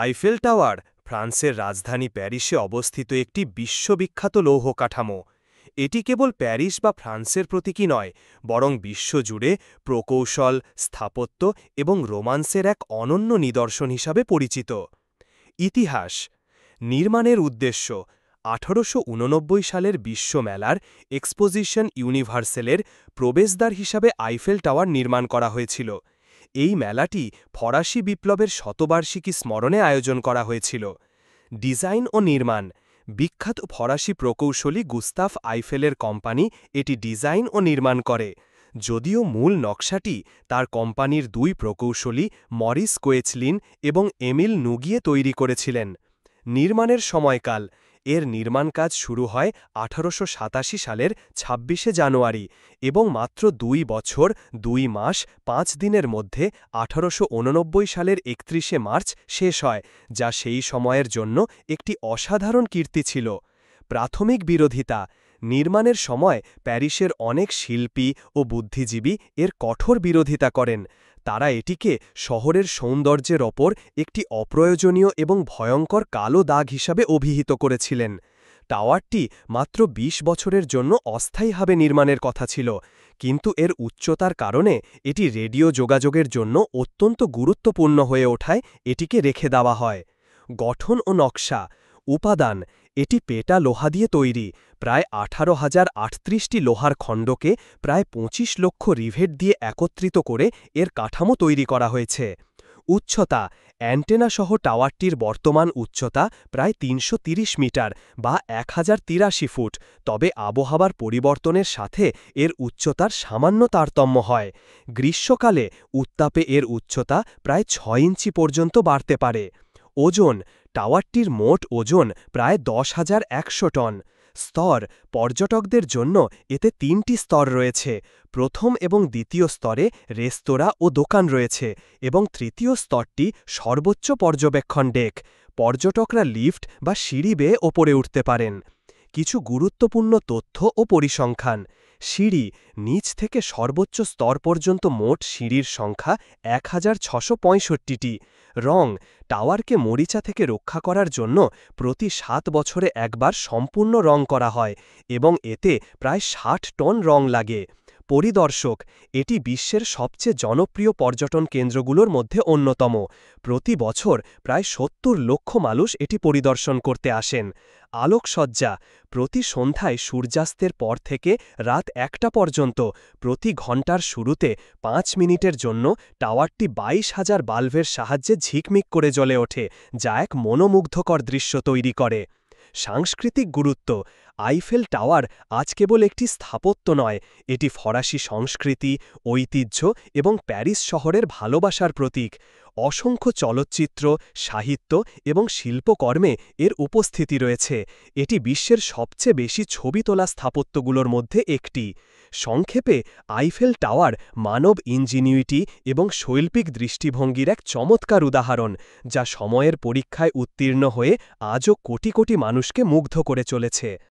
Eiffel tower ফ্রান্সের রাজধানী প্যারিসে অবস্থিত একটি বিশ্ববিখ্যাত লৌহ কাঠামো। এটি কেবল প্যারিস বা ফ্রান্সের প্রতীকী নয়, বরং বিশ্বজুড়ে প্রকৌশল, স্থাপত্য এবং রোমান্সের এক অনন্য নিদর্শন হিসাবে পরিচিত। ইতিহাস: নির্মাণের উদ্দেশ্য 1889 সালের বিশ্বমেলার এক্সপোজিশন ইউনিভার্সেলের প্রবেশদ্বার হিসাবে আইফেল টাওয়ার নির্মাণ করা হয়েছিল। এই মেলাটি ফরাসি বিপ্লবের শতবার্ষিকী স্মরণে আয়োজন করা হয়েছিল। ডিজাইন ও নির্মাণ: বিখ্যাত ফরাসি প্রকৌশলী গুস্তাফ আইফেলের কোম্পানি এটি ডিজাইন ও নির্মাণ করে। যদিও মূল নকশাটি তার কোম্পানির দুই প্রকৌশলী মরিস কোয়েচলিন এবং এমিল নুগিয়ে তৈরি করেছিলেন। নির্মাণের সময়কাল: এর নির্মাণ কাজ শুরু হয় 1887 সালের 26শে জানুয়ারি এবং মাত্র 2 বছর 2 মাস 5 দিনের মধ্যে 1889 সালের 31শে মার্চ শেষ হয়, যা সেই সময়ের জন্য একটি অসাধারণ কীর্তি ছিল। প্রাথমিক বিরোধিতা: নির্মাণের সময় প্যারিসের অনেক শিল্পী ও বুদ্ধিজীবী এর কঠোর বিরোধিতা করেন। তারা এটিকে শহরের সৌন্দর্যের ওপর একটি অপ্রয়োজনীয় এবং ভয়ঙ্কর কালো দাগ হিসাবে অভিহিত করেছিলেন। টাওয়ারটি মাত্র 20 বছরের জন্য অস্থায়ীভাবে নির্মাণের কথা ছিল, কিন্তু এর উচ্চতার কারণে এটি রেডিও যোগাযোগের জন্য অত্যন্ত গুরুত্বপূর্ণ হয়ে ওঠায় এটিকে রেখে দেওয়া হয়। গঠন ও নকশা: উপাদান: এটি পেটা লোহা দিয়ে তৈরি, প্রায় 18,038টি লোহার খণ্ডকে প্রায় 25 লক্ষ রিভেট দিয়ে একত্রিত করে এর কাঠামো তৈরি করা হয়েছে। উচ্চতা: অ্যান্টেনা সহ টাওয়ারটির বর্তমান উচ্চতা প্রায় 330 মিটার বা 1083 ফুট, তবে আবহাওয়ার পরিবর্তনের সাথে এর উচ্চতার সামান্য তারতম্য হয়। গ্রীষ্মকালে উত্তাপে এর উচ্চতা প্রায় 6 ইঞ্চি পর্যন্ত বাড়তে পারে। ওজন: টাওয়ারটির মোট ওজন প্রায় 10,100 টন। স্তর: পর্যটকদের জন্য এতে 3টি স্তর রয়েছে। প্রথম এবং দ্বিতীয় স্তরে রেস্তোরাঁ ও দোকান রয়েছে এবং তৃতীয় স্তরটি সর্বোচ্চ পর্যবেক্ষণ ডেক। পর্যটকরা লিফট বা সিঁড়ি বেয়ে ওপরে উঠতে পারেন। কিছু গুরুত্বপূর্ণ তথ্য ও পরিসংখ্যান: সিঁড়ি: নিচ থেকে সর্বোচ্চ স্তর পর্যন্ত মোট সিঁড়ির সংখ্যা 1,665টি। রং: টাওয়ারকে মরিচা থেকে রক্ষা করার জন্য প্রতি 7 বছরে একবার সম্পূর্ণ রং করা হয় এবং এতে প্রায় 60 টন রং লাগে। পরিদর্শক: এটি বিশ্বের সবচেয়ে জনপ্রিয় পর্যটন কেন্দ্রগুলোর মধ্যে অন্যতম। প্রতি বছর প্রায় 70 লক্ষ মানুষ এটি পরিদর্শন করতে আসেন। আলোকসজ্জা: প্রতি সন্ধ্যায় সূর্যাস্তের পর থেকে রাত 1টা পর্যন্ত প্রতি ঘণ্টার শুরুতে 5 মিনিটের জন্য টাওয়ারটি 22,000 বাল্বের সাহায্যে ঝিকমিক করে জ্বলে ওঠে, যা এক মনোমুগ্ধকর দৃশ্য তৈরি করে। সাংস্কৃতিক গুরুত্ব: আইফেল টাওয়ার আজ কেবল একটি স্থাপত্য নয়, এটি ফরাসি সংস্কৃতি, ঐতিহ্য এবং প্যারিস শহরের ভালোবাসার প্রতীক। অসংখ্য চলচ্চিত্র, সাহিত্য এবং শিল্পকর্মে এর উপস্থিতি রয়েছে। এটি বিশ্বের সবচেয়ে বেশি ছবি তোলা স্থাপত্যগুলোর মধ্যে একটি। সংক্ষেপে, আইফেল টাওয়ার মানব ইঞ্জিনিউইটি এবং শৈল্পিক দৃষ্টিভঙ্গির এক চমৎকার উদাহরণ, যা সময়ের পরীক্ষায় উত্তীর্ণ হয়ে আজও কোটি কোটি মানুষকে মুগ্ধ করে চলেছে।